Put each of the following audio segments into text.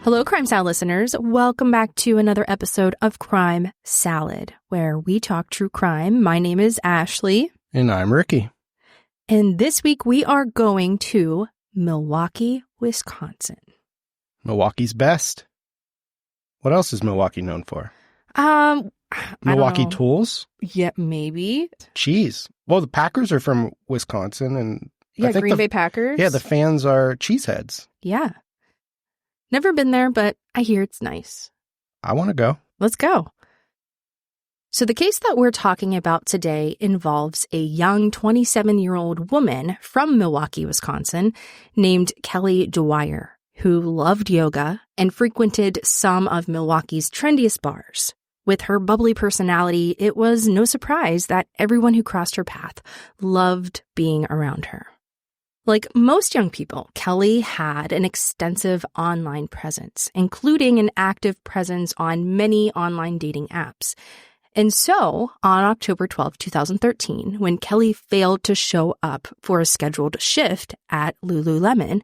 Hello, Crime Salad listeners. Welcome back to another episode of Crime Salad, where we talk true crime. My name is Ashley. And I'm Ricky. And this week we are going to Milwaukee, Wisconsin. Milwaukee's best. What else is Milwaukee known for? I Milwaukee don't know. tools? Yeah, maybe. Cheese. Well, the Packers are from Wisconsin, and Yeah, I think Green Bay Packers. Yeah, the fans are cheeseheads. Yeah. Never been there, but I hear it's nice. I want to go. Let's go. So the case that we're talking about today involves a young 27-year-old woman from Milwaukee, Wisconsin, named Kelly Dwyer, who loved yoga and frequented some of Milwaukee's trendiest bars. With her bubbly personality, it was no surprise that everyone who crossed her path loved being around her. Like most young people, Kelly had an extensive online presence, including an active presence on many online dating apps. And so, on October 12, 2013, when Kelly failed to show up for a scheduled shift at Lululemon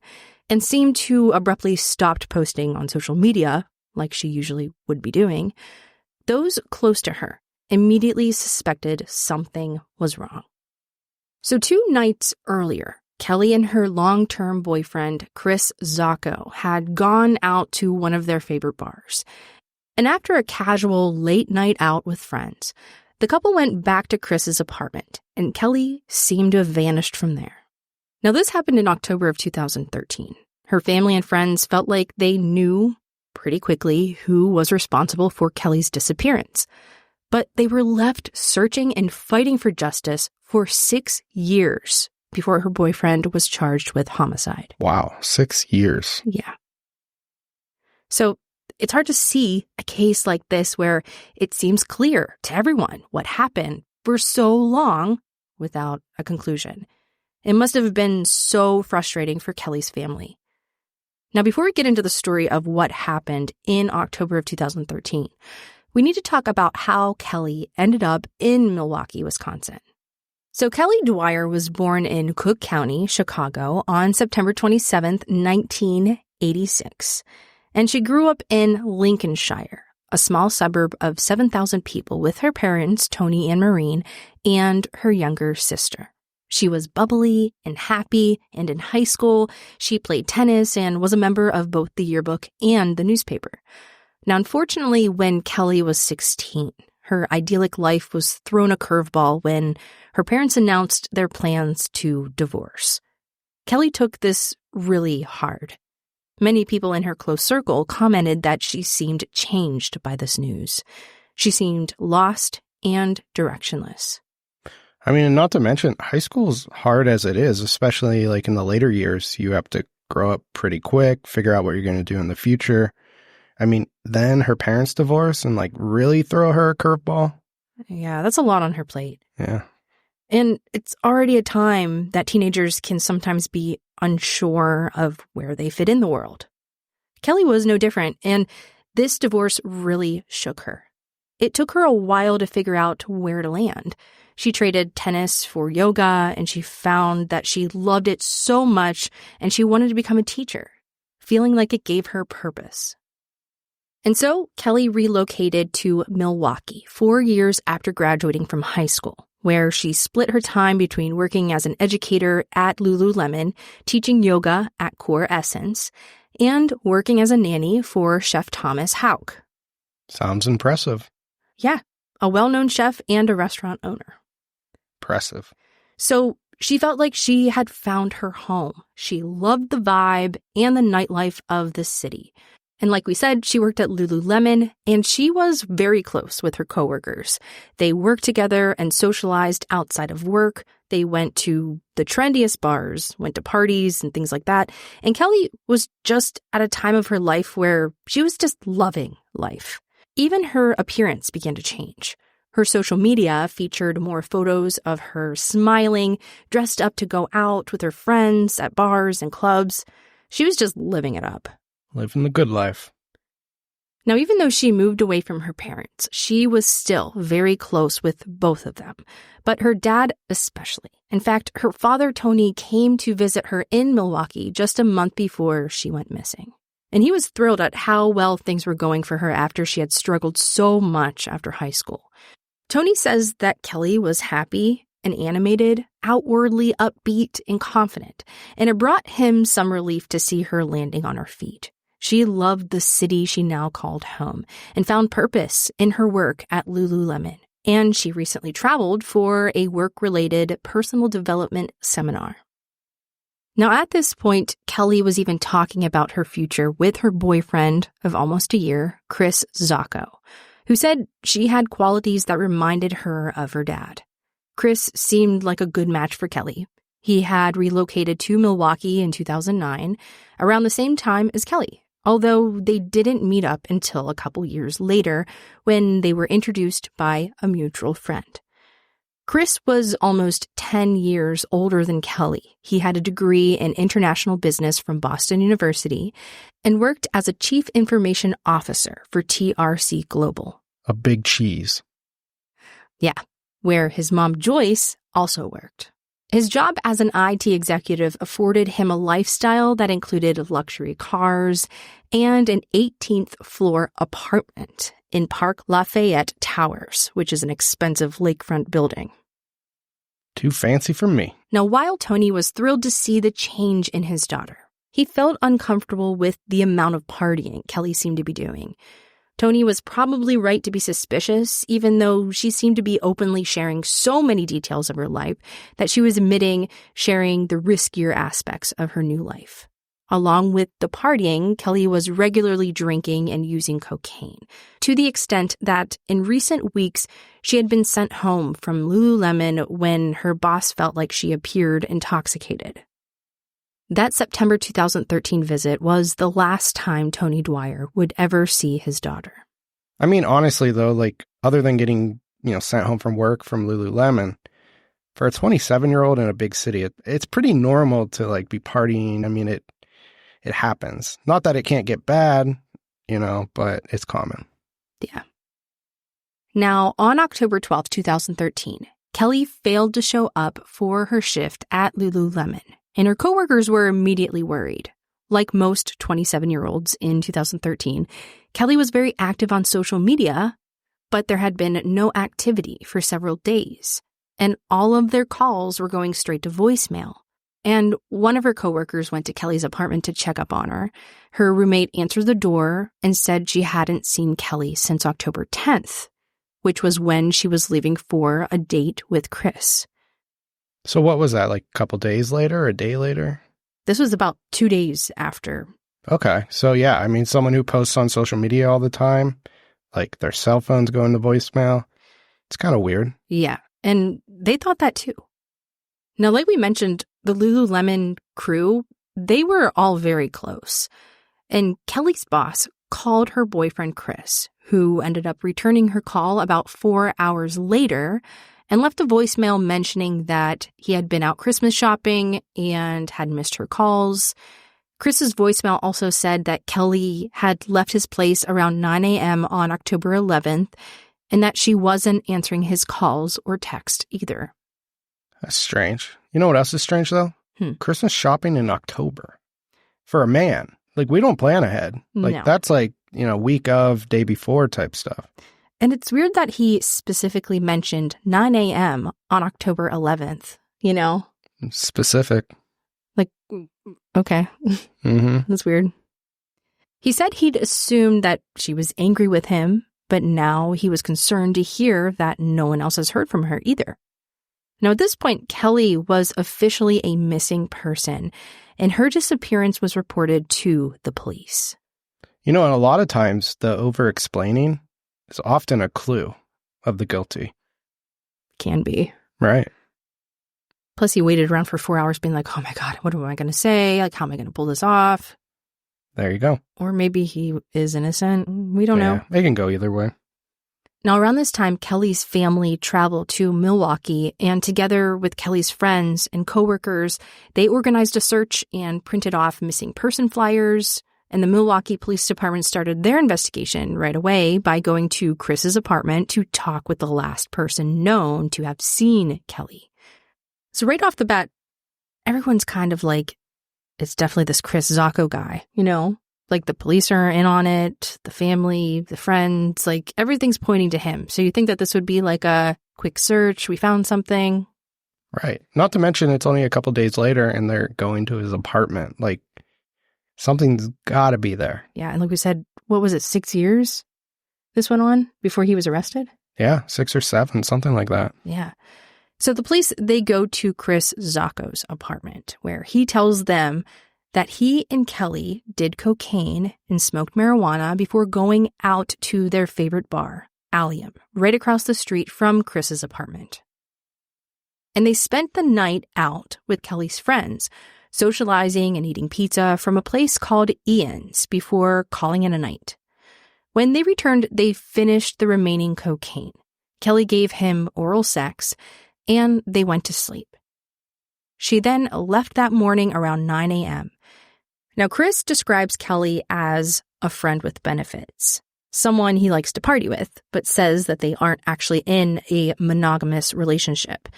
and seemed to abruptly stopped posting on social media, like she usually would be doing, those close to her immediately suspected something was wrong. So 2 nights earlier, Kelly and her long-term boyfriend, Kris had gone out to one of their favorite bars. And after a casual late night out with friends, the couple went back to Kris's apartment, and Kelly seemed to have vanished from there. Now, this happened in October of 2013. Her family and friends felt like they knew pretty quickly who was responsible for Kelly's disappearance. But they were left searching and fighting for justice for 6 years before her boyfriend was charged with homicide. Wow, 6 years. Yeah. So it's hard to see a case like this where it seems clear to everyone what happened for so long without a conclusion. It must have been so frustrating for Kelly's family. Now, before we get into the story of what happened in October of 2013, we need to talk about how Kelly ended up in Milwaukee, Wisconsin. So Kelly Dwyer was born in Cook County, Chicago, on September 27th, 1986. And she grew up in Lincolnshire, a small suburb of 7,000 people, with her parents, Tony and Maureen, and her younger sister. She was bubbly and happy, and in high school, she played tennis and was a member of both the yearbook and the newspaper. Now, unfortunately, when Kelly was 16, her idyllic life was thrown a curveball when her parents announced their plans to divorce. Kelly took this really hard. Many people in her close circle commented that she seemed changed by this news. She seemed lost and directionless. I mean, not to mention, high school's hard as it is, especially like in the later years. You have to grow up pretty quick, figure out what you're going to do in the future. I mean, then her parents divorce and like really throw her a curveball. Yeah, that's a lot on her plate. Yeah. And it's already a time that teenagers can sometimes be unsure of where they fit in the world. Kelly was no different, and this divorce really shook her. It took her a while to figure out where to land. She traded tennis for yoga, and she found that she loved it so much, and she wanted to become a teacher, feeling like it gave her purpose. And so Kelly relocated to Milwaukee 4 years after graduating from high school, where she split her time between working as an educator at Lululemon, teaching yoga at Core Essence, and working as a nanny for Chef Thomas Houck. Sounds impressive. Yeah, a well-known chef and a restaurant owner. Impressive. So she felt like she had found her home. She loved the vibe and the nightlife of the city. And like we said, she worked at Lululemon, and she was very close with her coworkers. They worked together and socialized outside of work. They went to the trendiest bars, went to parties and things like that. And Kelly was just at a time of her life where she was just loving life. Even her appearance began to change. Her social media featured more photos of her smiling, dressed up to go out with her friends at bars and clubs. She was just living it up. Living the good life. Now, even though she moved away from her parents, she was still very close with both of them, but her dad especially. In fact, her father, Tony, came to visit her in Milwaukee just a month before she went missing. And he was thrilled at how well things were going for her after she had struggled so much after high school. Tony says that Kelly was happy and animated, outwardly upbeat and confident, and it brought him some relief to see her landing on her feet. She loved the city she now called home and found purpose in her work at Lululemon. And she recently traveled for a work-related personal development seminar. Now, at this point, Kelly was even talking about her future with her boyfriend of almost a year, Kris Zacco, who said she had qualities that reminded her of her dad. Kris seemed like a good match for Kelly. He had relocated to Milwaukee in 2009, around the same time as Kelly, although they didn't meet up until a couple years later when they were introduced by a mutual friend. Kris was almost 10 years older than Kelly. He had a degree in international business from Boston University and worked as a chief information officer for TRC Global. A big cheese. Yeah, where his mom Joyce also worked. His job as an IT executive afforded him a lifestyle that included luxury cars and an 18th floor apartment in Park Lafayette Towers, which is an expensive lakefront building. Too fancy for me. Now, while Tony was thrilled to see the change in his daughter, he felt uncomfortable with the amount of partying Kelly seemed to be doing. Tony was probably right to be suspicious, even though she seemed to be openly sharing so many details of her life that she was admitting sharing the riskier aspects of her new life. Along with the partying, Kelly was regularly drinking and using cocaine, to the extent that in recent weeks, she had been sent home from Lululemon when her boss felt like she appeared intoxicated. That September 2013 visit was the last time Tony Dwyer would ever see his daughter. I mean, honestly, though, like, other than getting, sent home from work from Lululemon, for a 27-year-old in a big city, it's pretty normal to, like, be partying. I mean, it happens. Not that it can't get bad, but it's common. Yeah. Now, on October 12th, 2013, Kelly failed to show up for her shift at Lululemon, and her coworkers were immediately worried. Like most 27-year-olds in 2013, Kelly was very active on social media, but there had been no activity for several days, and all of their calls were going straight to voicemail. And one of her coworkers went to Kelly's apartment to check up on her. Her roommate answered the door and said she hadn't seen Kelly since October 10th, which was when she was leaving for a date with Kris. So what was that, like a couple days later, a day later? This was about 2 days after. Okay. So yeah, I mean, someone who posts on social media all the time, like their cell phones go into voicemail, it's kind of weird. Yeah, and they thought that too. Now, like we mentioned, the Lululemon crew, they were all very close. And Kelly's boss called her boyfriend, Kris, who ended up returning her call about 4 hours later and left a voicemail mentioning that he had been out Christmas shopping and had missed her calls. Kris's voicemail also said that Kelly had left his place around 9 a.m. on October 11th and that she wasn't answering his calls or text either. That's strange. You know what else is strange, though? Christmas shopping in October. For a man. Like, we don't plan ahead. Like, No. That's like, week of, day before type stuff. And it's weird that he specifically mentioned 9 a.m. on October 11th, Specific. Like, okay. Mm-hmm. That's weird. He said he'd assumed that she was angry with him, but now he was concerned to hear that no one else has heard from her either. Now, at this point, Kelly was officially a missing person, and her disappearance was reported to the police. And a lot of times, the over-explaining is often a clue of the guilty. Can be. Right. Plus, he waited around for 4 hours being like, oh my God, what am I going to say? Like, how am I going to pull this off? There you go. Or maybe he is innocent. We don't know. It can go either way. Now, around this time, Kelly's family traveled to Milwaukee, and together with Kelly's friends and coworkers, they organized a search and printed off missing person flyers. And the Milwaukee Police Department started their investigation right away by going to Kris's apartment to talk with the last person known to have seen Kelly. So right off the bat, everyone's kind of like, it's definitely this Kris Zacco guy, Like the police are in on it, the family, the friends, like everything's pointing to him. So you think that this would be like a quick search, we found something. Right. Not to mention it's only a couple days later and they're going to his apartment. Like something's got to be there. Yeah, and like we said, what was it, 6 years this went on before he was arrested? Yeah, 6 or 7, something like that. Yeah. So the police, they go to Kris Zacco's apartment where he tells them that he and Kelly did cocaine and smoked marijuana before going out to their favorite bar, Allium, right across the street from Kris's apartment. And they spent the night out with Kelly's friends, socializing and eating pizza from a place called Ian's before calling it a night. When they returned, they finished the remaining cocaine. Kelly gave him oral sex, and they went to sleep. She then left that morning around 9 a.m. Now, Kris describes Kelly as a friend with benefits, someone he likes to party with, but says that they aren't actually in a monogamous relationship,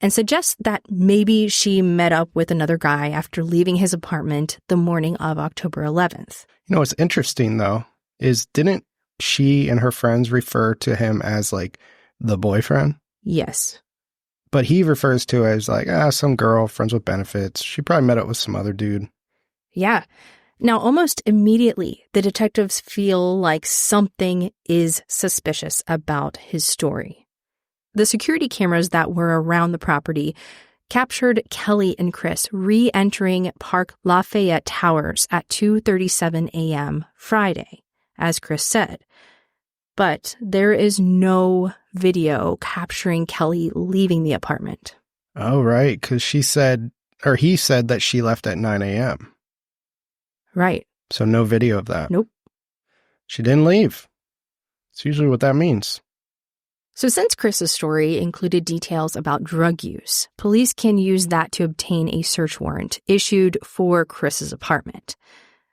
and suggests that maybe she met up with another guy after leaving his apartment the morning of October 11th. You know, what's interesting, though, is didn't she and her friends refer to him as, like, the boyfriend? Yes. But he refers to it as, like, some girl, friends with benefits. She probably met up with some other dude. Yeah. Now, almost immediately, the detectives feel like something is suspicious about his story. The security cameras that were around the property captured Kelly and Kris re-entering Park Lafayette Towers at 2:37 a.m. Friday, as Kris said. But there is no video capturing Kelly leaving the apartment. Oh, right, because he said that she left at 9 a.m. Right. So no video of that. Nope. She didn't leave. It's usually what that means. So since Kris's story included details about drug use, police can use that to obtain a search warrant issued for Kris's apartment.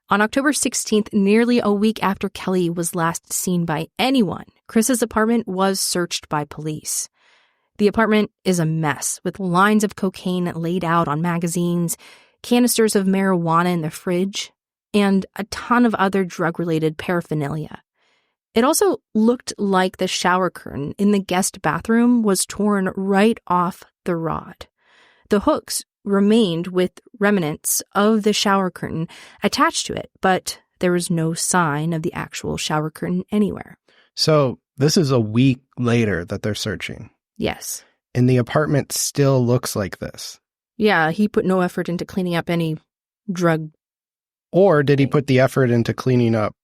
On October 16th, nearly a week after Kelly was last seen by anyone, Kris's apartment was searched by police. The apartment is a mess, with lines of cocaine laid out on magazines, canisters of marijuana in the fridge, and a ton of other drug-related paraphernalia. It also looked like the shower curtain in the guest bathroom was torn right off the rod. The hooks remained with remnants of the shower curtain attached to it, but there was no sign of the actual shower curtain anywhere. So this is a week later that they're searching. Yes. And the apartment still looks like this. Yeah, he put no effort into cleaning up any drug. Or did he put the effort into cleaning up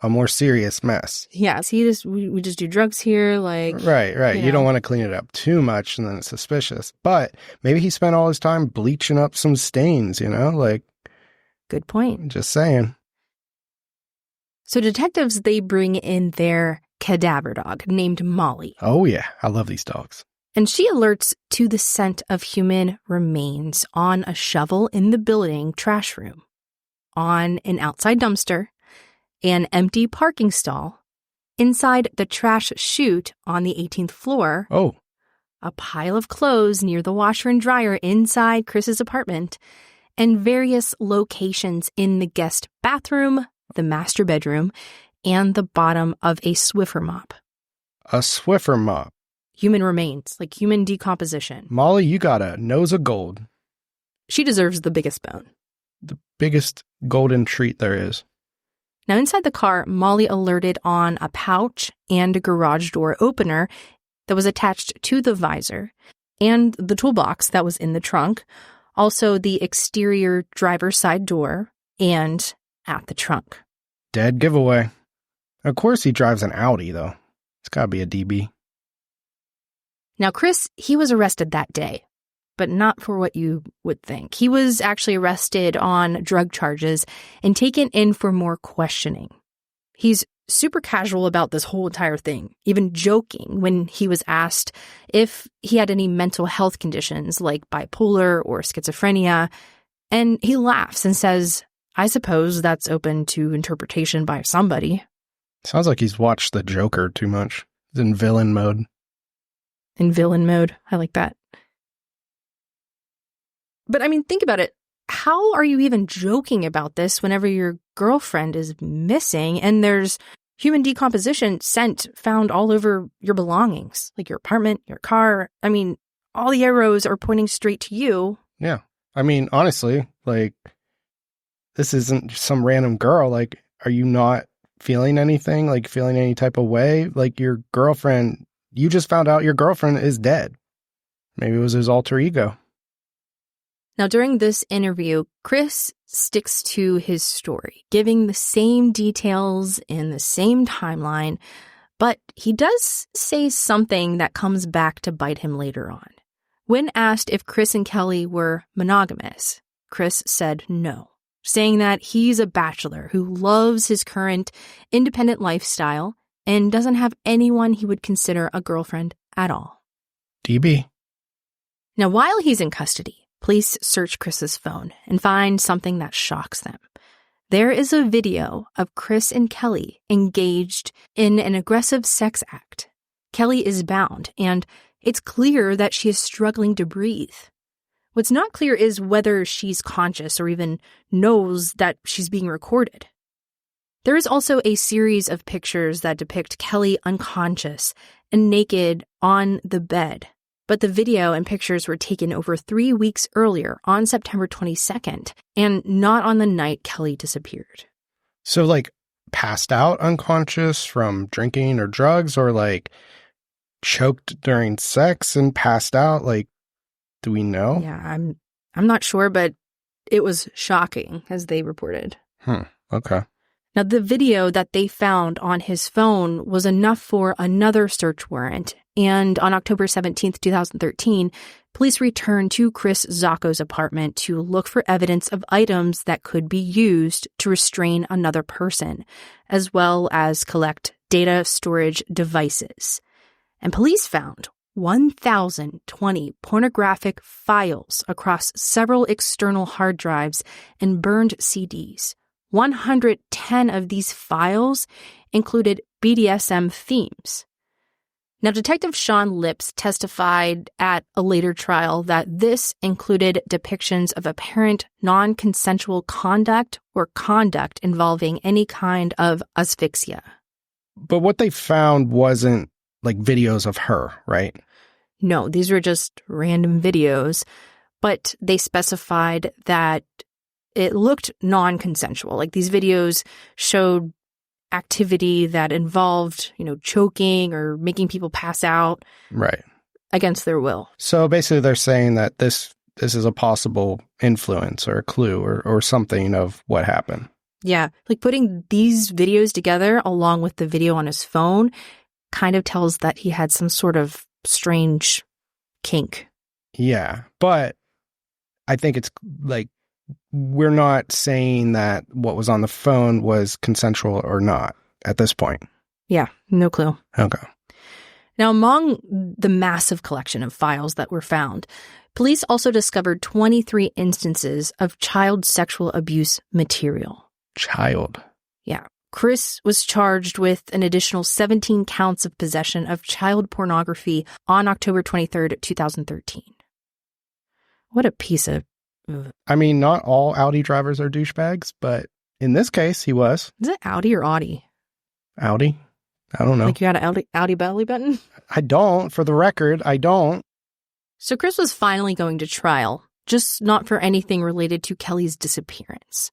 a more serious mess? Yes, we just do drugs here, like... Right. You don't want to clean it up too much and then it's suspicious. But maybe he spent all his time bleaching up some stains, like... Good point. Just saying. So detectives, they bring in their cadaver dog named Molly. Oh, yeah. I love these dogs. And she alerts to the scent of human remains on a shovel in the building trash room, on an outside dumpster, an empty parking stall, inside the trash chute on the 18th floor, a pile of clothes near the washer and dryer inside Kris's apartment, and various locations in the guest bathroom, the master bedroom, and the bottom of a Swiffer mop. A Swiffer mop? Human remains, like human decomposition. Molly, you got a nose of gold. She deserves the biggest bone. The biggest golden treat there is. Now, inside the car, Molly alerted on a pouch and a garage door opener that was attached to the visor, and the toolbox that was in the trunk, also the exterior driver's side door, and at the trunk. Dead giveaway. Of course he drives an Audi, though. It's gotta be a DB. Now, Kris, he was arrested that day, but not for what you would think. He was actually arrested on drug charges and taken in for more questioning. He's super casual about this whole entire thing, even joking when he was asked if he had any mental health conditions like bipolar or schizophrenia. And he laughs and says, "I suppose that's open to interpretation by somebody." Sounds like he's watched The Joker too much. He's in villain mode. In villain mode. I like that. But I mean, think about it. how are you even joking about this whenever your girlfriend is missing and there's human decomposition scent found all over your belongings, like your apartment, your car? I mean, all the arrows are pointing straight to you. Yeah. I mean, honestly, like, this isn't some random girl. Like, are you not feeling anything? Like, feeling any type of way? Like, your girlfriend, you just found out your girlfriend is dead. Maybe it was his alter ego. Now, during this interview, Kris sticks to his story, giving the same details in the same timeline, but he does say something that comes back to bite him later on. When asked if Kris and Kelly were monogamous, Kris said no, saying that he's a bachelor who loves his current independent lifestyle and doesn't have anyone he would consider a girlfriend at all. DB. Now, while he's in custody, police search Kris's phone and find something that shocks them. There is a video of Kris and Kelly engaged in an aggressive sex act. Kelly is bound, and it's clear that she is struggling to breathe. What's not clear is whether she's conscious or even knows that she's being recorded. There is also a series of pictures that depict Kelly unconscious and naked on the bed. But the video and pictures were taken over 3 weeks earlier on September 22nd and not on the night Kelly disappeared. So, like, passed out unconscious from drinking or drugs, or like choked during sex and passed out? Like, do we know? Yeah, I'm not sure, but it was shocking, as they reported. Okay. Now, the video that they found on his phone was enough for another search warrant, and on October 17th, 2013, police returned to Kris Zacco's apartment to look for evidence of items that could be used to restrain another person, as well as collect data storage devices. And police found 1,020 pornographic files across several external hard drives and burned CDs. 110 of these files included BDSM themes. Now, Detective Sean Lips testified at a later trial that this included depictions of apparent non-consensual conduct or conduct involving any kind of asphyxia. But what they found wasn't like videos of her, right? No, these were just random videos, but they specified that it looked non-consensual. Like, these videos showed activity that involved, choking or making people pass out. Right. Against their will. So basically they're saying that this is a possible influence or a clue or something of what happened. Yeah. Like, putting these videos together along with the video on his phone kind of tells that he had some sort of strange kink. Yeah. But I think it's like, we're not saying that what was on the phone was consensual or not at this point. Yeah, no clue. Okay. Now, among the massive collection of files that were found, police also discovered 23 instances of child sexual abuse material. Child? Yeah. Kris was charged with an additional 17 counts of possession of child pornography on October 23rd, 2013. What a piece of... I mean, not all Audi drivers are douchebags, but in this case, he was. Is it Audi or Audi? Audi? I don't know. Like, you got an Audi belly button? I don't. For the record, I don't. So Kris was finally going to trial, just not for anything related to Kelly's disappearance.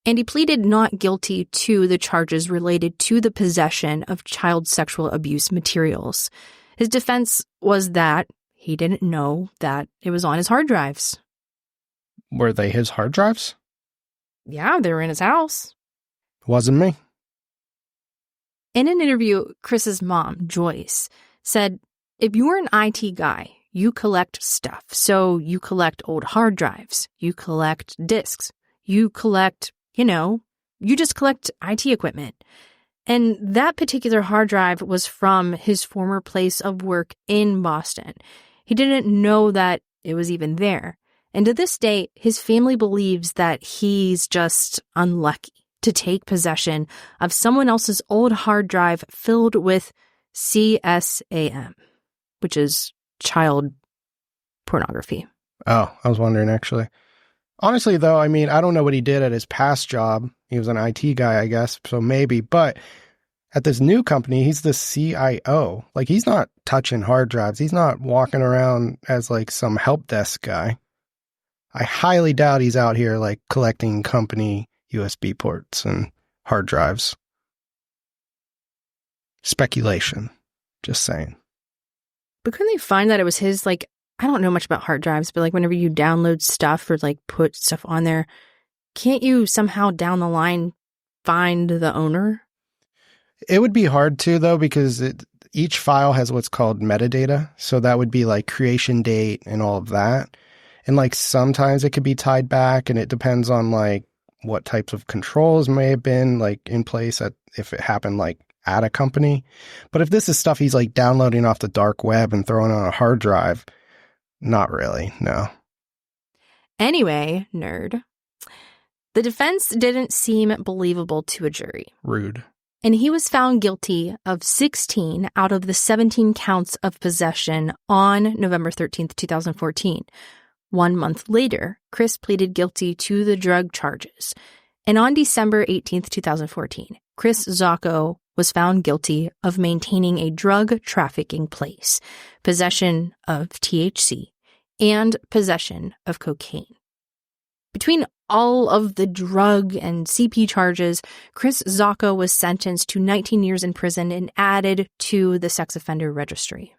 And he pleaded not guilty to the charges related to the possession of child sexual abuse materials. His defense was that he didn't know that it was on his hard drives. Were they his hard drives? Yeah, they were in his house. Wasn't me. In an interview, Kris's mom, Joyce, said, if you were an IT guy, you collect stuff. So you collect old hard drives, you collect disks, you collect, you just collect IT equipment. And that particular hard drive was from his former place of work in Boston. He didn't know that it was even there. And to this day, his family believes that he's just unlucky to take possession of someone else's old hard drive filled with CSAM, which is child pornography. Oh, I was wondering, actually. Honestly, though, I mean, I don't know what he did at his past job. He was an IT guy, I guess, so maybe. But at this new company, he's the CIO. Like, he's not touching hard drives. He's not walking around as, like, some help desk guy. I highly doubt he's out here, like, collecting company USB ports and hard drives. Speculation. Just saying. But couldn't they find that it was his, like, I don't know much about hard drives, but, like, whenever you download stuff or, like, put stuff on there, can't you somehow down the line find the owner? It would be hard to, though, because each file has what's called metadata. So that would be like creation date and all of that. And like sometimes it could be tied back, and it depends on like what types of controls may have been like in place if it happened like at a company. But if this is stuff he's like downloading off the dark web and throwing on a hard drive, not really, no. Anyway, nerd. The defense didn't seem believable to a jury. Rude. And he was found guilty of 16 out of the 17 counts of possession on November 13th, 2014. 1 month later, Kris pleaded guilty to the drug charges. And on December 18th, 2014, Kris Zocco was found guilty of maintaining a drug trafficking place, possession of THC, and possession of cocaine. Between all of the drug and CP charges, Kris Zocco was sentenced to 19 years in prison and added to the sex offender registry.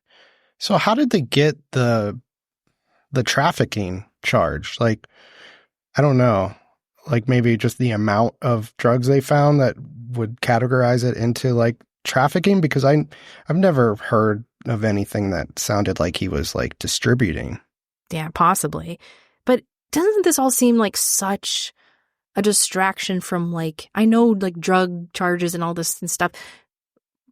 So how did they get the trafficking charge? Like, I don't know, like maybe just the amount of drugs they found that would categorize it into like trafficking? Because I've never heard of anything that sounded like he was like distributing. Yeah, possibly. But doesn't this all seem like such a distraction from like, I know like drug charges and all this and stuff,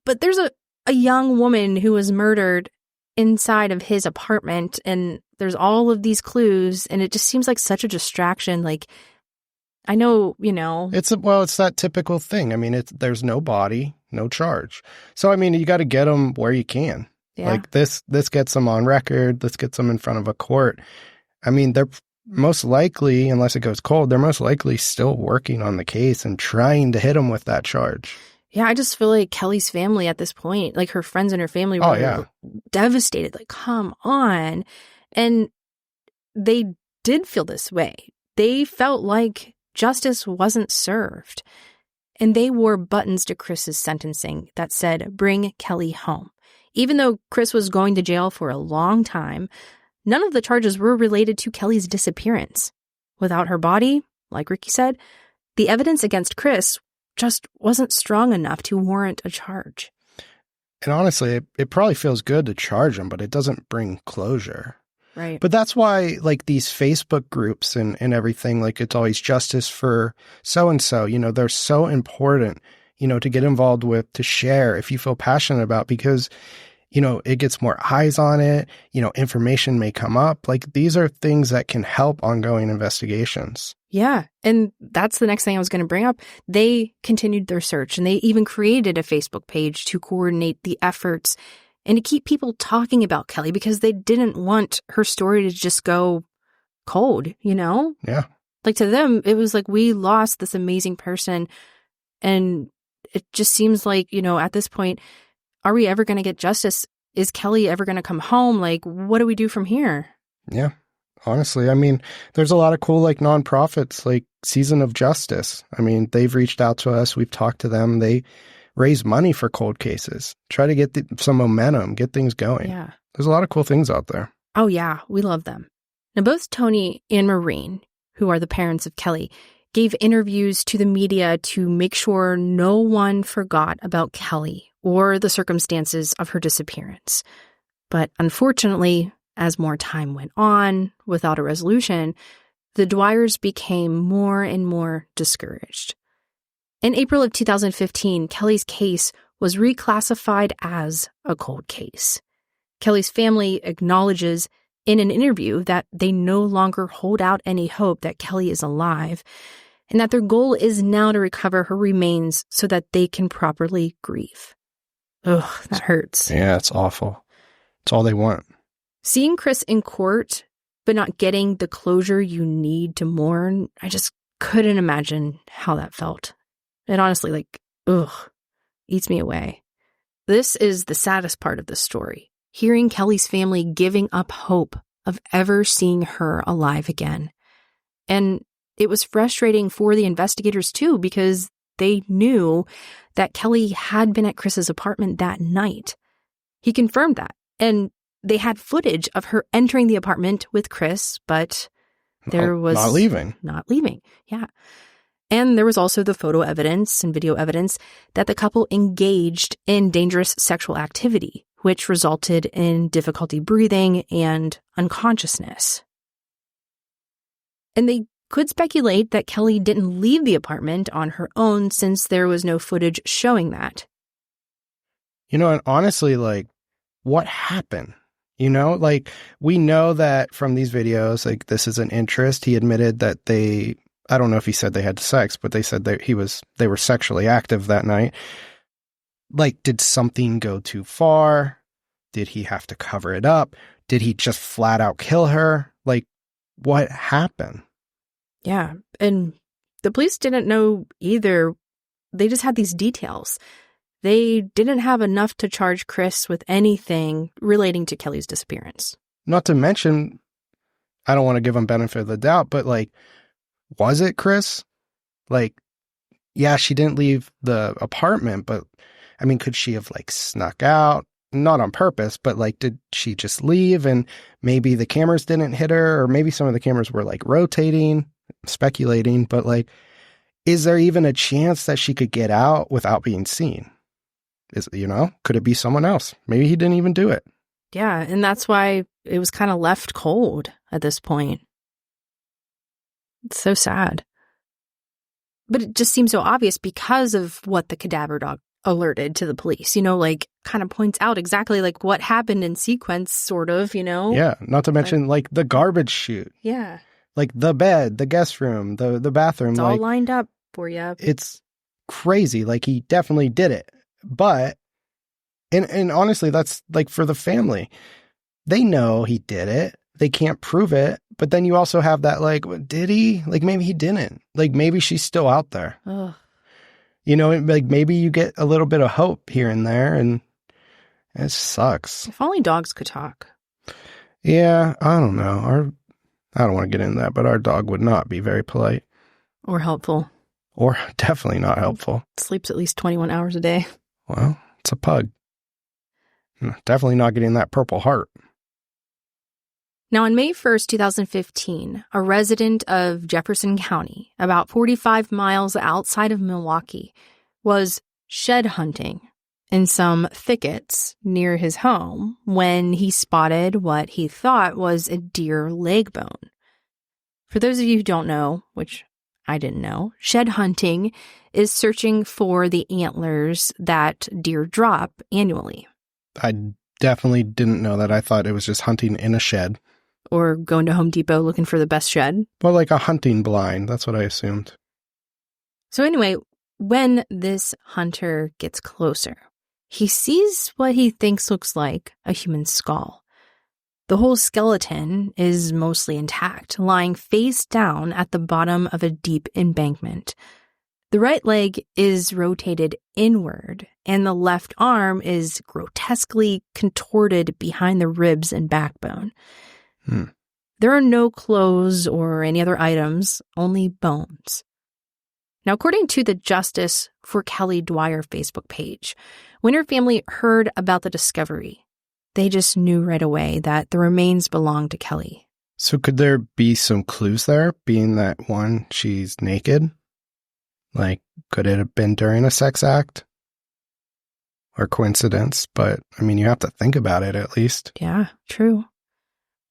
but there's a young woman who was murdered inside of his apartment, and there's all of these clues, and it just seems like such a distraction. Like, I know, you know. It's that typical thing. I mean, there's no body, no charge. So, I mean, you got to get them where you can. Yeah. Like this gets them on record. This gets them in front of a court. I mean, they're most likely, unless it goes cold, they're most likely still working on the case and trying to hit him with that charge. Yeah, I just feel like Kelly's family at this point, like her friends and her family were devastated. Like, come on. And they did feel this way. They felt like justice wasn't served. And they wore buttons to Kris's sentencing that said, "Bring Kelly home." Even though Kris was going to jail for a long time, none of the charges were related to Kelly's disappearance. Without her body, like Ricky said, the evidence against Kris just wasn't strong enough to warrant a charge. And honestly, it probably feels good to charge him, but it doesn't bring closure. Right. But that's why, like, these Facebook groups and everything, like, it's always justice for so-and-so, you know, they're so important, you know, to get involved with, to share if you feel passionate about, because, you know, it gets more eyes on it, you know, information may come up. Like, these are things that can help ongoing investigations. Yeah. And that's the next thing I was going to bring up. They continued their search, and they even created a Facebook page to coordinate the efforts and to keep people talking about Kelly, because they didn't want her story to just go cold, you know? Yeah. Like, to them, it was like, we lost this amazing person. And it just seems like, you know, at this point, are we ever going to get justice? Is Kelly ever going to come home? Like, what do we do from here? Yeah. Honestly, I mean, there's a lot of cool, like, nonprofits, like Season of Justice. I mean, they've reached out to us. We've talked to them. They raise money for cold cases, try to get some momentum, get things going. Yeah. There's a lot of cool things out there. Oh, yeah. We love them. Now, both Tony and Maureen, who are the parents of Kelly, gave interviews to the media to make sure no one forgot about Kelly or the circumstances of her disappearance. But unfortunately, as more time went on without a resolution, the Dwyers became more and more discouraged. In April of 2015, Kelly's case was reclassified as a cold case. Kelly's family acknowledges in an interview that they no longer hold out any hope that Kelly is alive, and that their goal is now to recover her remains so that they can properly grieve. Ugh, that hurts. Yeah, it's awful. It's all they want. Seeing Kris in court but not getting the closure you need to mourn, I just couldn't imagine how that felt. It honestly, eats me away. This is the saddest part of the story, hearing Kelly's family giving up hope of ever seeing her alive again. And it was frustrating for the investigators too, because they knew that Kelly had been at Kris's apartment that night. He confirmed that, and they had footage of her entering the apartment with Kris, but there was... Not leaving. Not leaving, yeah. And there was also the photo evidence and video evidence that the couple engaged in dangerous sexual activity, which resulted in difficulty breathing and unconsciousness. And they could speculate that Kelly didn't leave the apartment on her own since there was no footage showing that. And honestly, what happened? We know that from these videos, this is an interest. He admitted that I don't know if he said they had sex, but they said that they were sexually active that night. Did something go too far? Did he have to cover it up? Did he just flat out kill her? What happened? Yeah, and the police didn't know either. They just had these details. They didn't have enough to charge Kris with anything relating to Kelly's disappearance. Not to mention, I don't want to give him benefit of the doubt, but was it Kris? Yeah, she didn't leave the apartment, but could she have snuck out? Not on purpose, but did she just leave and maybe the cameras didn't hit her, or maybe some of the cameras were rotating, speculating, but is there even a chance that she could get out without being seen? Could it be someone else? Maybe he didn't even do it. Yeah, and that's why it was kind of left cold at this point. It's so sad. But it just seems so obvious because of what the cadaver dog alerted to the police, kind of points out exactly what happened in sequence, sort of, Yeah, not to mention the garbage chute. Yeah. The bed, the guest room, the bathroom. It's all lined up for you. It's crazy. He definitely did it. But, and honestly, that's for the family. They know he did it. They can't prove it. But then you also have that, did he? Maybe he didn't. Maybe she's still out there. Ugh. Maybe you get a little bit of hope here and there, and it sucks. If only dogs could talk. Yeah, I don't know. I don't want to get into that, but our dog would not be very polite. Or helpful. Or definitely not helpful. Sleeps at least 21 hours a day. Well, it's a pug. Definitely not getting that Purple Heart. Now, on May 1st, 2015, a resident of Jefferson County, about 45 miles outside of Milwaukee, was shed hunting in some thickets near his home when he spotted what he thought was a deer leg bone. For those of you who don't know, which I didn't know, shed hunting is searching for the antlers that deer drop annually. I definitely didn't know that. I thought it was just hunting in a shed. Or going to Home Depot looking for the best shed. Well, a hunting blind. That's what I assumed. So anyway, when this hunter gets closer, he sees what he thinks looks like a human skull. The whole skeleton is mostly intact, lying face down at the bottom of a deep embankment. The right leg is rotated inward, and the left arm is grotesquely contorted behind the ribs and backbone. There are no clothes or any other items, only bones. Now, according to the Justice for Kelly Dwyer Facebook page, when her family heard about the discovery, they just knew right away that the remains belonged to Kelly. So could there be some clues there, being that, one, she's naked? Could it have been during a sex act? Or coincidence? But, you have to think about it at least. Yeah, true.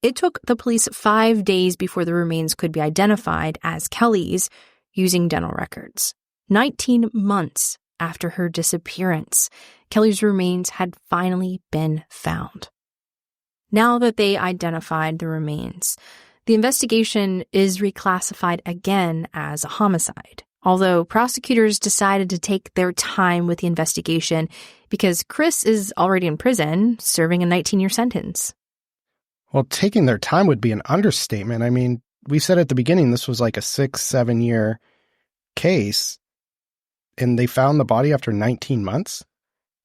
It took the police 5 days before the remains could be identified as Kelly's using dental records. 19 months after her disappearance, Kelly's remains had finally been found. Now that they identified the remains, the investigation is reclassified again as a homicide, although prosecutors decided to take their time with the investigation because Kris is already in prison serving a 19-year sentence. Well, taking their time would be an understatement. I mean, we said at the beginning this was like a 6-7 year case, and they found the body after 19 months?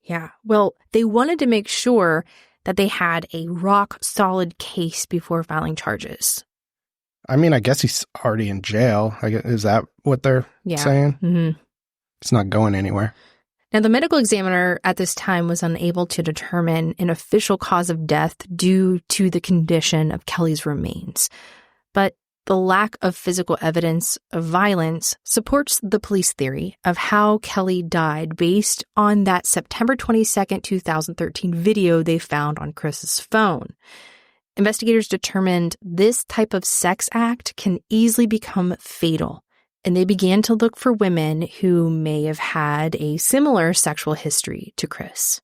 Yeah. Well, they wanted to make sure that they had a rock-solid case before filing charges. I mean, I guess he's already in jail. Is that what they're saying? Mm-hmm. It's not going anywhere. Now, the medical examiner at this time was unable to determine an official cause of death due to the condition of Kelly's remains. But the lack of physical evidence of violence supports the police theory of how Kelly died based on that September 22nd, 2013 video they found on Kris's phone. Investigators determined this type of sex act can easily become fatal, and they began to look for women who may have had a similar sexual history to Kris.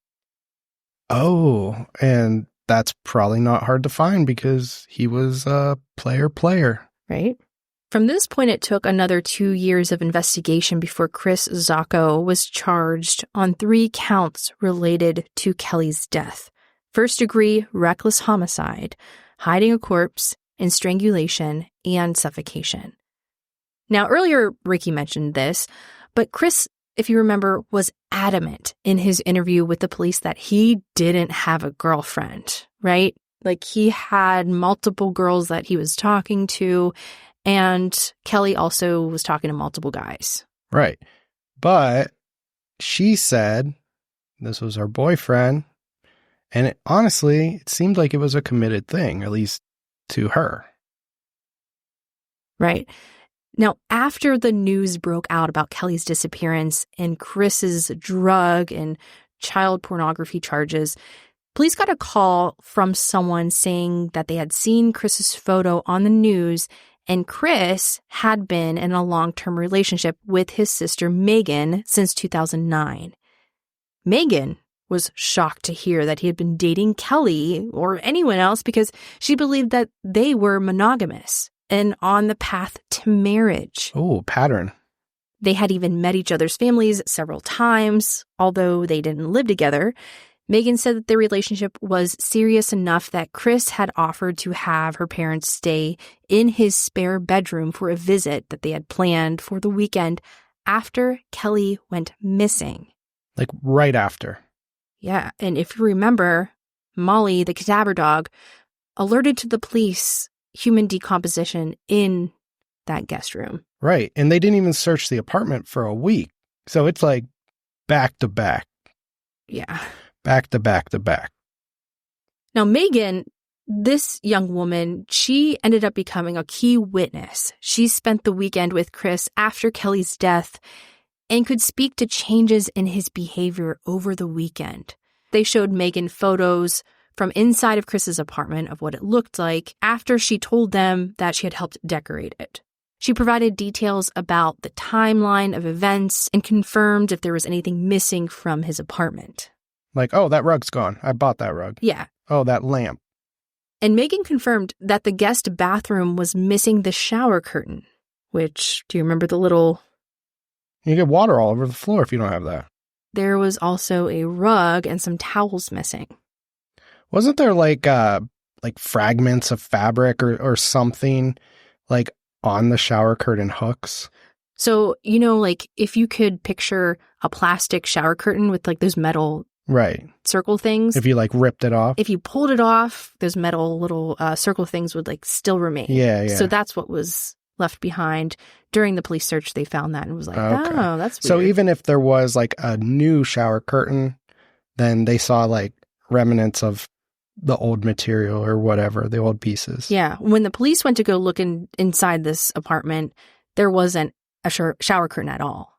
Oh, and that's probably not hard to find because he was a player. Right? From this point, it took another 2 years of investigation before Kris Zacco was charged on 3 counts related to Kelly's death. First-degree reckless homicide, hiding a corpse, and strangulation, and suffocation. Now, earlier, Ricky mentioned this, but Kris, if you remember, was adamant in his interview with the police that he didn't have a girlfriend, right? Like, he had multiple girls that he was talking to, and Kelly also was talking to multiple guys. Right. But she said this was her boyfriend, and honestly, it seemed like it was a committed thing, at least to her. Right. Now, after the news broke out about Kelly's disappearance and Kris's drug and child pornography charges, police got a call from someone saying that they had seen Kris's photo on the news, and Kris had been in a long-term relationship with his sister Megan since 2009. Megan was shocked to hear that he had been dating Kelly or anyone else because she believed that they were monogamous and on the path to marriage. Oh, pattern. They had even met each other's families several times, although they didn't live together. Megan said that their relationship was serious enough that Kris had offered to have her parents stay in his spare bedroom for a visit that they had planned for the weekend after Kelly went missing. Like right after. Yeah, and if you remember, Molly, the cadaver dog, alerted to the police human decomposition in that guest room. Right, and they didn't even search the apartment for a week. So it's like back to back. Yeah. Back to back to back. Now, Megan, this young woman, she ended up becoming a key witness. She spent the weekend with Kris after Kelly's death and could speak to changes in his behavior over the weekend. They showed Megan photos from inside of Kris's apartment of what it looked like after she told them that she had helped decorate it. She provided details about the timeline of events and confirmed if there was anything missing from his apartment. Like, oh, that rug's gone. I bought that rug. Yeah. Oh, that lamp. And Megan confirmed that the guest bathroom was missing the shower curtain, which, do you remember the little... You get water all over the floor if you don't have that. There was also a rug and some towels missing. Wasn't there like fragments of fabric or something like on the shower curtain hooks? So, you know, like if you could picture a plastic shower curtain with like those metal circle things. If you like ripped it off. If you pulled it off, those metal little circle things would like still remain. Yeah. So that's what was left behind. During the police search, they found that and was like, okay. Oh, that's weird. So even if there was like a new shower curtain, then they saw like remnants of the old material or whatever, the old pieces. Yeah. When the police went to go look inside this apartment, there wasn't a shower curtain at all.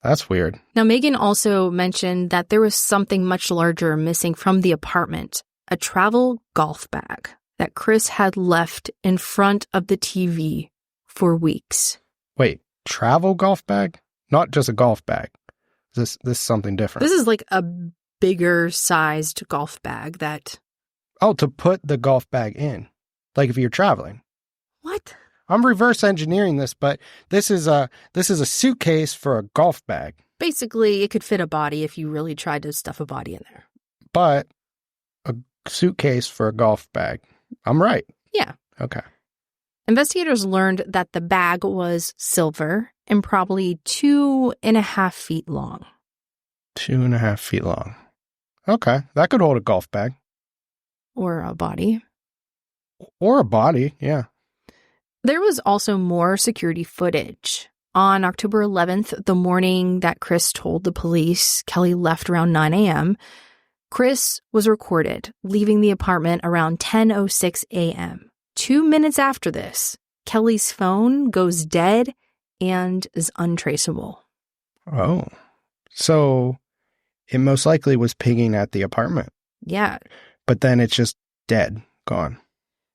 That's weird. Now, Megan also mentioned that there was something much larger missing from the apartment, a travel golf bag that Kris had left in front of the TV for weeks. Wait, travel golf bag? Not just a golf bag. This is something different. This is like a bigger sized golf bag that... Oh, to put the golf bag in. Like if you're traveling. What? I'm reverse engineering this, but this is a suitcase for a golf bag. Basically, it could fit a body if you really tried to stuff a body in there. But a suitcase for a golf bag. I'm right. Yeah. Okay. Investigators learned that the bag was silver and probably 2.5 feet long. 2.5 feet long. Okay. That could hold a golf bag. Or a body. Or a body, yeah. There was also more security footage. On October 11th, the morning that Kris told the police Kelly left around 9 a.m., Kris was recorded leaving the apartment around 10:06 a.m. 2 minutes after this, Kelly's phone goes dead and is untraceable. Oh. So it most likely was pinging at the apartment. Yeah. But then it's just dead, gone.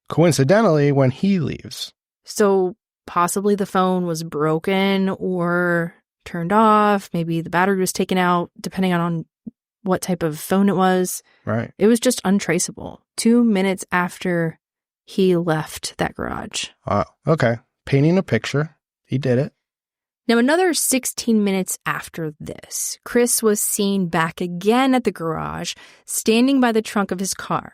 Coincidentally, when he leaves. So possibly the phone was broken or turned off. Maybe the battery was taken out, depending on what type of phone it was. Right. It was just untraceable. 2 minutes after he left that garage. Okay. Painting a picture. He did it. Now, another 16 minutes after this, Kris was seen back again at the garage, standing by the trunk of his car.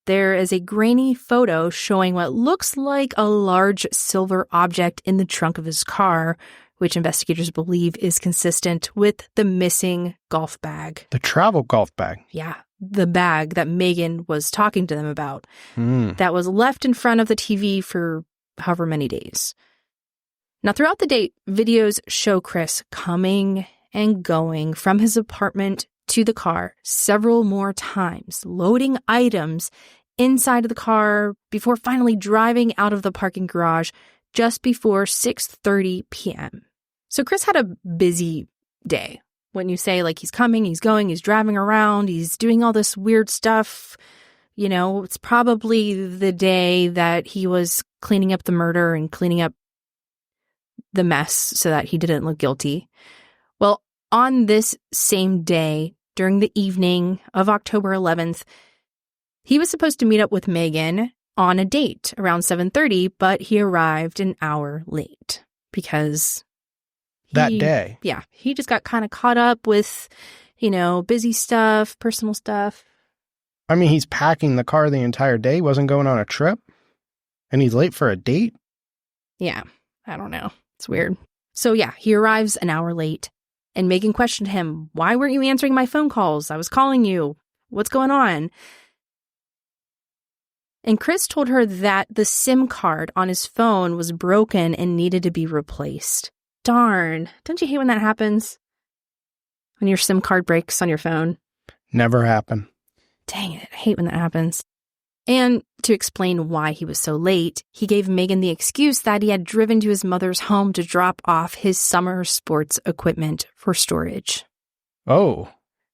There is a grainy photo showing what looks like a large silver object in the trunk of his car, which investigators believe is consistent with the missing golf bag. The travel golf bag. Yeah, the bag that Megan was talking to them about. That was left in front of the TV for however many days. Now, throughout the day, videos show Kris coming and going from his apartment to the car several more times, loading items inside of the car before finally driving out of the parking garage just before 6:30 p.m. So Kris had a busy day. When you say, like, he's coming, he's going, he's driving around, he's doing all this weird stuff, you know, it's probably the day that he was cleaning up the murder and cleaning up the mess so that he didn't look guilty. Well, on this same day, during the evening of October 11th, he was supposed to meet up with Megan on a date around 7:30, but he arrived an hour late because that day. Yeah, he just got kind of caught up with, you know, busy stuff, personal stuff. I mean, he's packing the car the entire day, wasn't going on a trip, and he's late for a date? Yeah, I don't know. It's weird. So yeah, he arrives an hour late, and Megan questioned him, "Why weren't you answering my phone calls? I was calling you. What's going on?" And Kris told her that the SIM card on his phone was broken and needed to be replaced. Darn. Don't you hate when that happens? When your SIM card breaks on your phone? Never happened. Dang it. I hate when that happens. And to explain why he was so late, he gave Megan the excuse that he had driven to his mother's home to drop off his summer sports equipment for storage. Oh.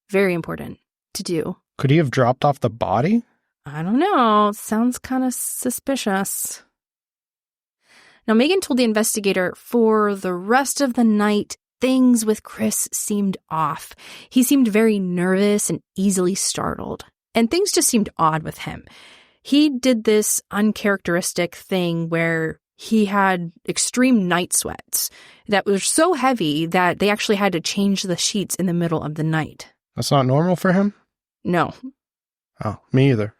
Very important to do. Could he have dropped off the body? I don't know. It sounds kind of suspicious. Now, Megan told the investigator for the rest of the night, things with Kris seemed off. He seemed very nervous and easily startled. And things just seemed odd with him. He did this uncharacteristic thing where he had extreme night sweats that were so heavy that they actually had to change the sheets in the middle of the night. That's not normal for him? No. Oh, me either.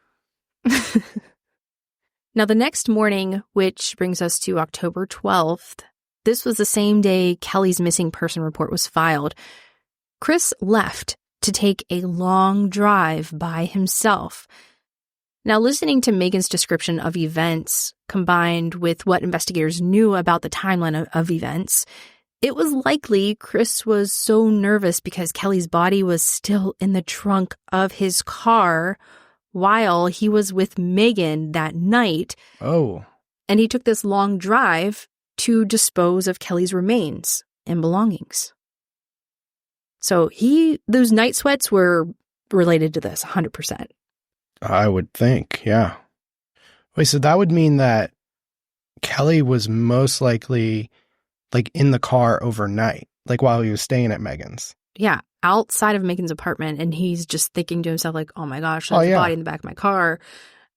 Now, the next morning, which brings us to October 12th, this was the same day Kelly's missing person report was filed. Kris left to take a long drive by himself. Now, listening to Megan's description of events, combined with what investigators knew about the timeline of events, it was likely Kris was so nervous because Kelly's body was still in the trunk of his car while he was with Megan that night. Oh. And he took this long drive to dispose of Kelly's remains and belongings. So those night sweats were related to this 100%. I would think, yeah. Wait, so that would mean that Kelly was most likely like in the car overnight, like while he was staying at Megan's. Yeah, outside of Megan's apartment, and he's just thinking to himself like, oh my gosh, there's a body in the back of my car.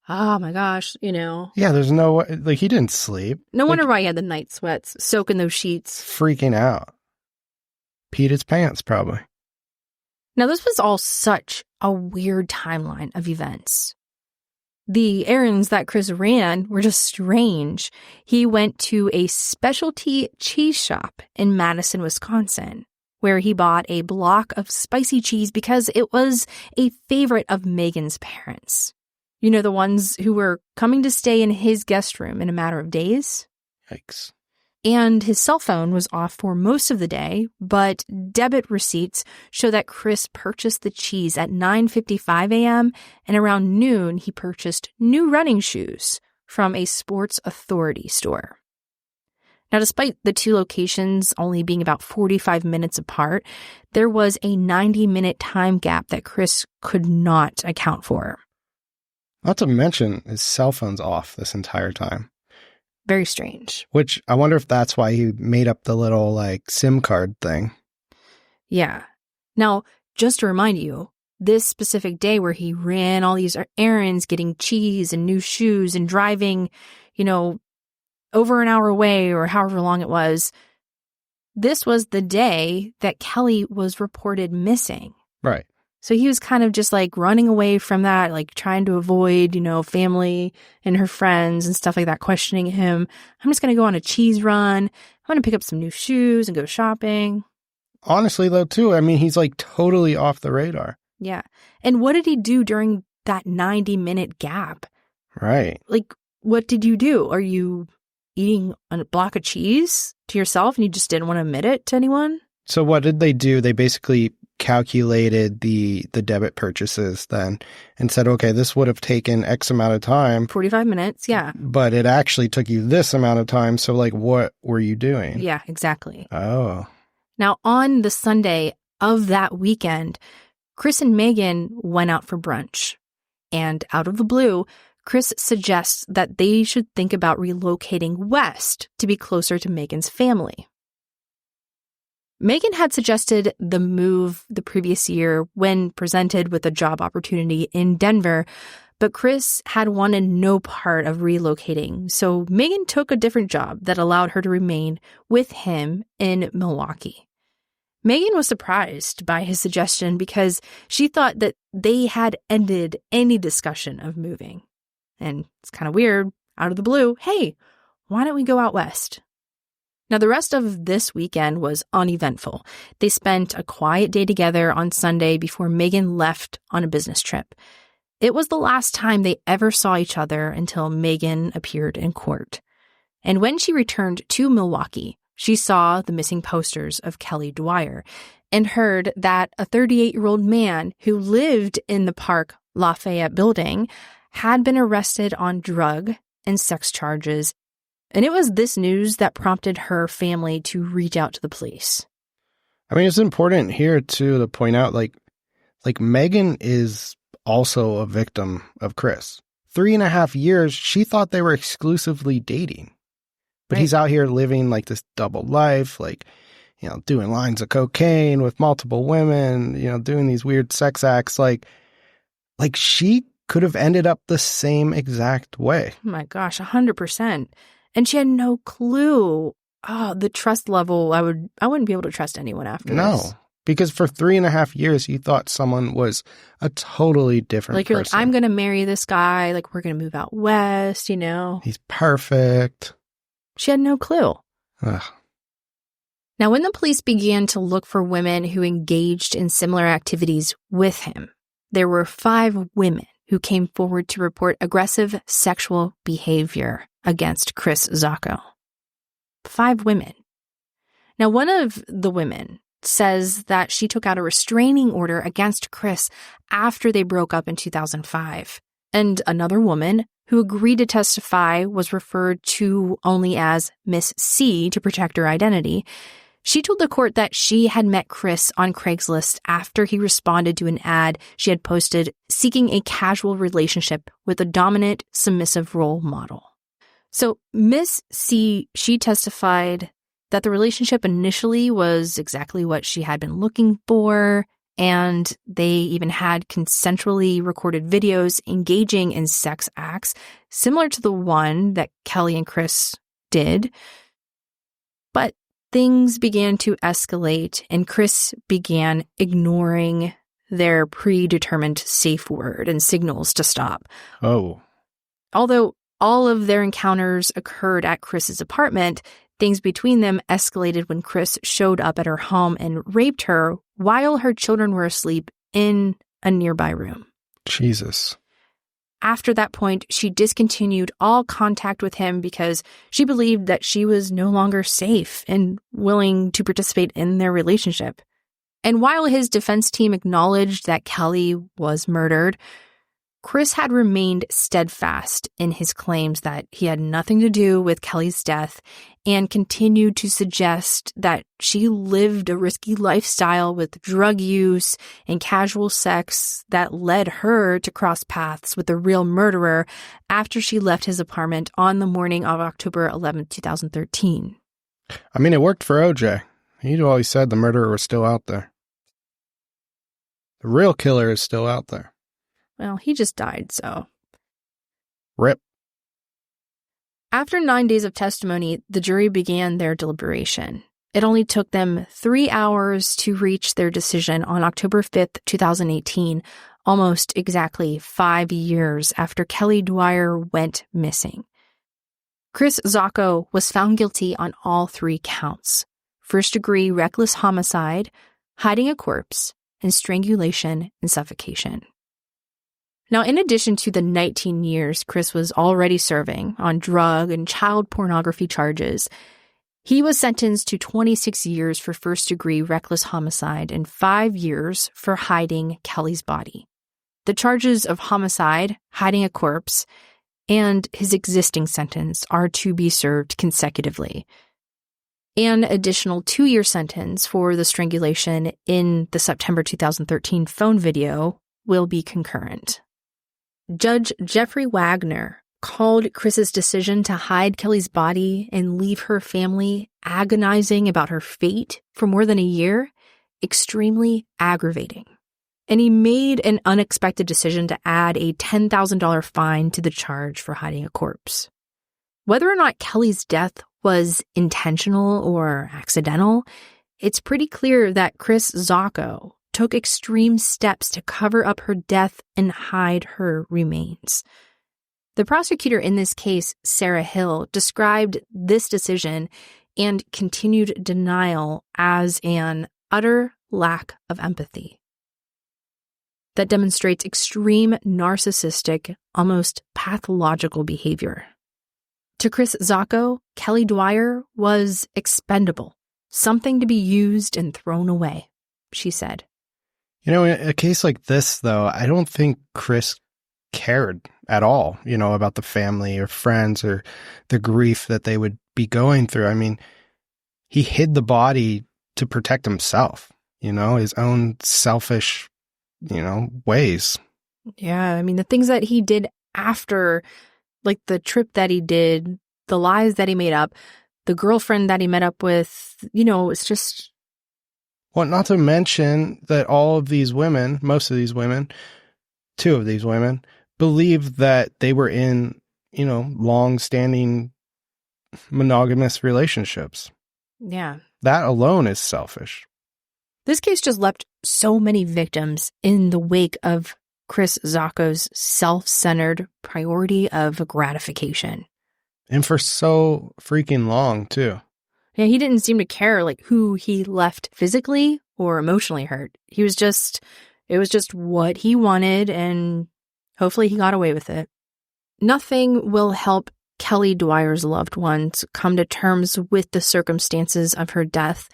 Oh my gosh, you know. Yeah, there's no way, like he didn't sleep. No wonder why he had the night sweats, soaking those sheets. Freaking out. Peed his pants, probably. Now, this was all such a weird timeline of events. The errands that Kris ran were just strange. He went to a specialty cheese shop in Madison, Wisconsin, where he bought a block of spicy cheese because it was a favorite of Megan's parents. You know, the ones who were coming to stay in his guest room in a matter of days? Yikes. And his cell phone was off for most of the day, but debit receipts show that Kris purchased the cheese at 9:55 a.m., and around noon he purchased new running shoes from a Sports Authority store. Now, despite the two locations only being about 45 minutes apart, there was a 90-minute time gap that Kris could not account for. Not to mention his cell phone's off this entire time. Very strange. Which I wonder if that's why he made up the little like SIM card thing. Yeah. Now, just to remind you, this specific day where he ran all these errands, getting cheese and new shoes and driving, over an hour away or however long it was, this was the day that Kelly was reported missing. Right. So he was kind of just like running away from that, like trying to avoid, family and her friends and stuff like that, questioning him. I'm just going to go on a cheese run. I'm going to pick up some new shoes and go shopping. Honestly, though, too, I mean, he's like totally off the radar. Yeah. And what did he do during that 90-minute gap? Right. Like, what did you do? Are you eating a block of cheese to yourself and you just didn't want to admit it to anyone? So what did they do? They basically calculated the debit purchases then and said, okay, this would have taken X amount of time. 45 minutes, yeah. But it actually took you this amount of time. So like, what were you doing? Yeah, exactly. Oh. Now, on the Sunday of that weekend, Kris and Megan went out for brunch. And out of the blue, Kris suggests that they should think about relocating west to be closer to Megan's family. Megan had suggested the move the previous year when presented with a job opportunity in Denver, but Kris had wanted no part of relocating, so Megan took a different job that allowed her to remain with him in Milwaukee. Megan was surprised by his suggestion because she thought that they had ended any discussion of moving. And it's kind of weird, out of the blue, hey, why don't we go out west? Now, the rest of this weekend was uneventful. They spent a quiet day together on Sunday before Megan left on a business trip. It was the last time they ever saw each other until Megan appeared in court. And when she returned to Milwaukee, she saw the missing posters of Kelly Dwyer and heard that a 38-year-old man who lived in the Park Lafayette building had been arrested on drug and sex charges. And it was this news that prompted her family to reach out to the police. I mean, it's important here, too, to point out, like Megan is also a victim of Kris. 3.5 years, she thought they were exclusively dating. But he's out here living like this double life, like, doing lines of cocaine with multiple women, doing these weird sex acts. Like she could have ended up the same exact way. Oh my gosh, 100%. And she had no clue. Oh, the trust level, I wouldn't be able to trust anyone after this. No, because for 3.5 years, you thought someone was a totally different like, you're person. like, I'm going to marry this guy. Like, we're going to move out west, He's perfect. She had no clue. Ugh. Now, when the police began to look for women who engaged in similar activities with him, there were 5 women who came forward to report aggressive sexual behavior against Kris Zacco. 5 women. Now, one of the women says that she took out a restraining order against Kris after they broke up in 2005. And another woman who agreed to testify was referred to only as Miss C to protect her identity. She told the court that she had met Kris on Craigslist after he responded to an ad she had posted seeking a casual relationship with a dominant, submissive role model. So Miss C, she testified that the relationship initially was exactly what she had been looking for, and they even had consensually recorded videos engaging in sex acts similar to the one that Kelly and Kris did. But things began to escalate, and Kris began ignoring their predetermined safe word and signals to stop. Oh. Although all of their encounters occurred at Kris's apartment, things between them escalated when Kris showed up at her home and raped her while her children were asleep in a nearby room. Jesus. After that point, she discontinued all contact with him because she believed that she was no longer safe and willing to participate in their relationship. And while his defense team acknowledged that Kelly was murdered, Kris had remained steadfast in his claims that he had nothing to do with Kelly's death and continued to suggest that she lived a risky lifestyle with drug use and casual sex that led her to cross paths with the real murderer after she left his apartment on the morning of October 11, 2013. I mean, it worked for OJ. He always said the murderer was still out there. The real killer is still out there. Well, he just died, so. Rip. After 9 days of testimony, the jury began their deliberation. It only took them 3 hours to reach their decision on October 5th, 2018, almost exactly 5 years after Kelly Dwyer went missing. Kris Zacco was found guilty on all 3 counts: first-degree reckless homicide, hiding a corpse, and strangulation and suffocation. Now, in addition to the 19 years Kris was already serving on drug and child pornography charges, he was sentenced to 26 years for first-degree reckless homicide and 5 years for hiding Kelly's body. The charges of homicide, hiding a corpse, and his existing sentence are to be served consecutively. An additional 2-year sentence for the strangulation in the September 2013 phone video will be concurrent. Judge Jeffrey Wagner called Kris's decision to hide Kelly's body and leave her family agonizing about her fate for more than a year extremely aggravating. And he made an unexpected decision to add a $10,000 fine to the charge for hiding a corpse. Whether or not Kelly's death was intentional or accidental, it's pretty clear that Kris Zacco took extreme steps to cover up her death and hide her remains. The prosecutor in this case, Sarah Hill, described this decision and continued denial as an utter lack of empathy that demonstrates extreme narcissistic, almost pathological behavior. To Kris Zacco, Kelly Dwyer was expendable, something to be used and thrown away, she said. You know, in a case like this, though, I don't think Kris cared at all, about the family or friends or the grief that they would be going through. I mean, he hid the body to protect himself, his own selfish, ways. Yeah, I mean, the things that he did after, like the trip that he did, the lies that he made up, the girlfriend that he met up with, it's just... Well, not to mention that all of these women, most of these women, 2 of these women, believed that they were in, long-standing monogamous relationships. Yeah. That alone is selfish. This case just left so many victims in the wake of Kris Zacco's self-centered priority of gratification. And for so freaking long, too. Yeah, he didn't seem to care who he left physically or emotionally hurt. It was just what he wanted, and hopefully he got away with it. Nothing will help Kelly Dwyer's loved ones come to terms with the circumstances of her death.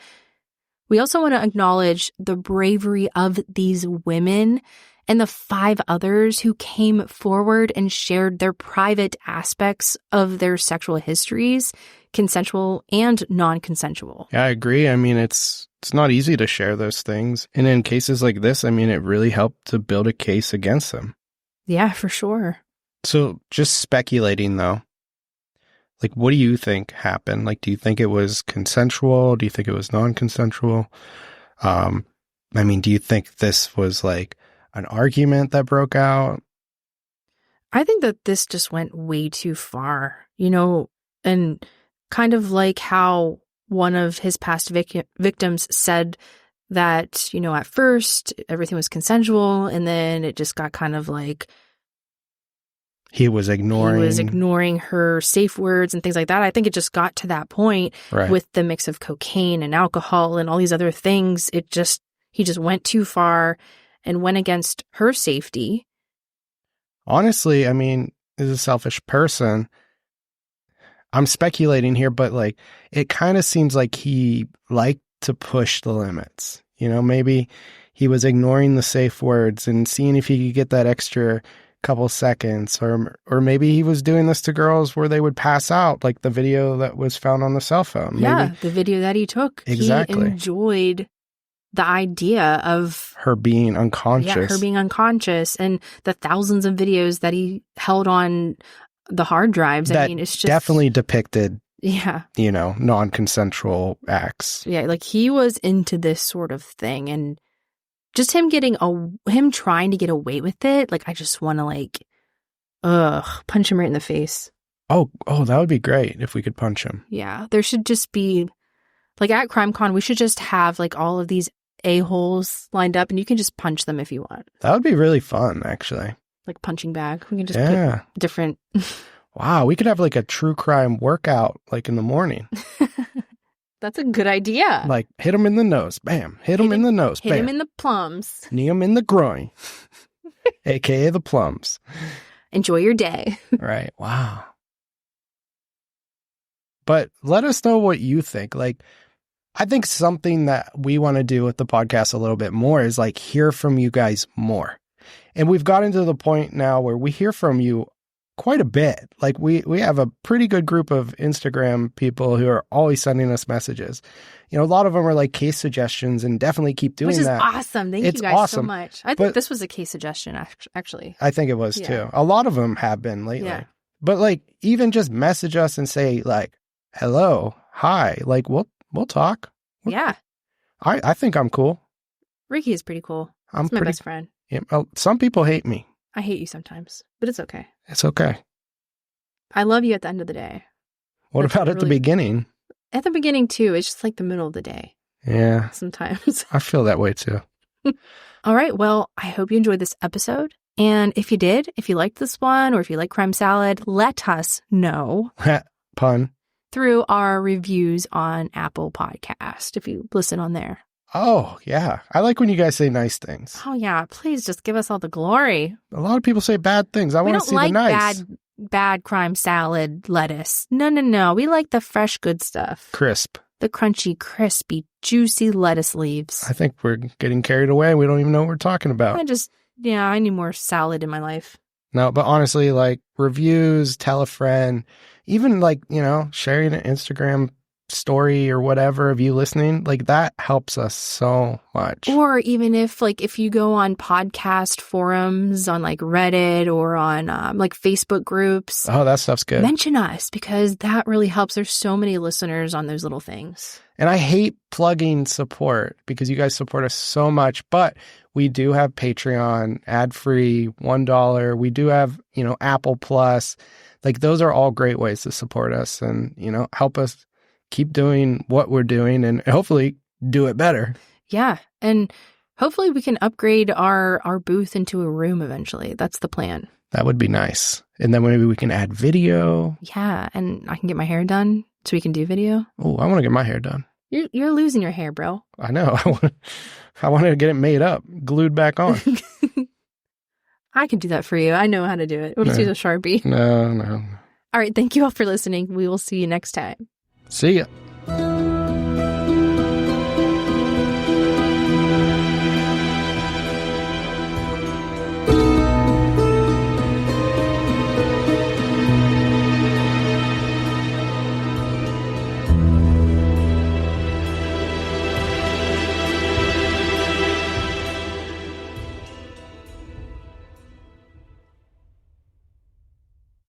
We also want to acknowledge the bravery of these women and the 5 others who came forward and shared their private aspects of their sexual histories, consensual and non-consensual. Yeah, I agree. I mean, it's not easy to share those things. And in cases like this, I mean, it really helped to build a case against them. Yeah, for sure. So just speculating, though, what do you think happened? Do you think it was consensual? Do you think it was non-consensual? Do you think this was an argument that broke out? I think that this just went way too far, and kind of like how one of his past victims said that, at first everything was consensual and then it just got kind of He was ignoring her safe words and things like that. I think it just got to that point with the mix of cocaine and alcohol and all these other things. He just went too far and went against her safety. Honestly, I mean, as a selfish person, I'm speculating here, but like, it kind of seems like he liked to push the limits. You know, maybe he was ignoring the safe words and seeing if he could get that extra couple seconds, or maybe he was doing this to girls where they would pass out, like the video that was found on the cell phone. Yeah, the video that he took. Exactly. He enjoyed the idea of her being unconscious. Yeah, her being unconscious, and the thousands of videos that he held on the hard drives. That I mean, it's just definitely depicted, yeah, you know, non-consensual acts. Yeah, like he was into this sort of thing, and just him trying to get away with it. Like, I just want to punch him right in the face. Oh, that would be great if we could punch him. Yeah, there should just be, like, at CrimeCon, we should just have like all of these a-holes lined up, and you can just punch them if you want. That would be really fun, actually. Like punching bag. We can just put different. Wow, we could have like a true crime workout, like in the morning. That's a good idea. Like, hit him in the nose, bam. Hit him in the nose, bam. Hit him in the plums. Knee him in the groin, a.k.a. the plums. Enjoy your day. Right, wow. But let us know what you think. Like, I think something that we want to do with the podcast a little bit more is like hear from you guys more. And we've gotten to the point now where we hear from you quite a bit. Like we have a pretty good group of Instagram people who are always sending us messages. You know, a lot of them are like case suggestions, and definitely keep doing that. Which is awesome. Thank you guys so much. I think this was a case suggestion, actually. I think it was too. A lot of them have been lately. Yeah. But like, even just message us and say like, hello, hi, like we'll talk. Yeah. I think I'm cool. Ricky is pretty cool. He's my best friend. Yeah, well, some people hate me. I hate you sometimes, but it's okay. It's okay. I love you at the end of the day. What about at the beginning? At the beginning, too. It's just like the middle of the day. Yeah. Sometimes. I feel that way, too. All right. Well, I hope you enjoyed this episode. And if you did, if you liked this one, or if you like Crime Salad, let us know. Pun. Through our reviews on Apple Podcast, if you listen on there. Oh, yeah. I like when you guys say nice things. Oh, yeah. Please just give us all the glory. A lot of people say bad things. I want to see the nice. Bad Crime Salad lettuce. No. We like the fresh, good stuff. Crisp. The crunchy, crispy, juicy lettuce leaves. I think we're getting carried away. We don't even know what we're talking about. I need more salad in my life. No, but honestly, like reviews, tell a friend, even like, you know, sharing an Instagram story or whatever of you listening, like that helps us so much. Or even if you go on podcast forums on like Reddit or on like Facebook groups. Oh, that stuff's good. Mention us, because that really helps. There's so many listeners on those little things. And I hate plugging support because you guys support us so much, but we do have Patreon, ad-free, $1. We do have, you know, Apple Plus. Like those are all great ways to support us and, you know, help us keep doing what we're doing and hopefully do it better. Yeah. And hopefully we can upgrade our booth into a room eventually. That's the plan. That would be nice. And then maybe we can add video. Yeah. And I can get my hair done so we can do video. Oh, I want to get my hair done. You're losing your hair, bro. I know. I want to get it made up, glued back on. I can do that for you. I know how to do it. We'll just use a Sharpie. No. All right. Thank you all for listening. We will see you next time. See ya.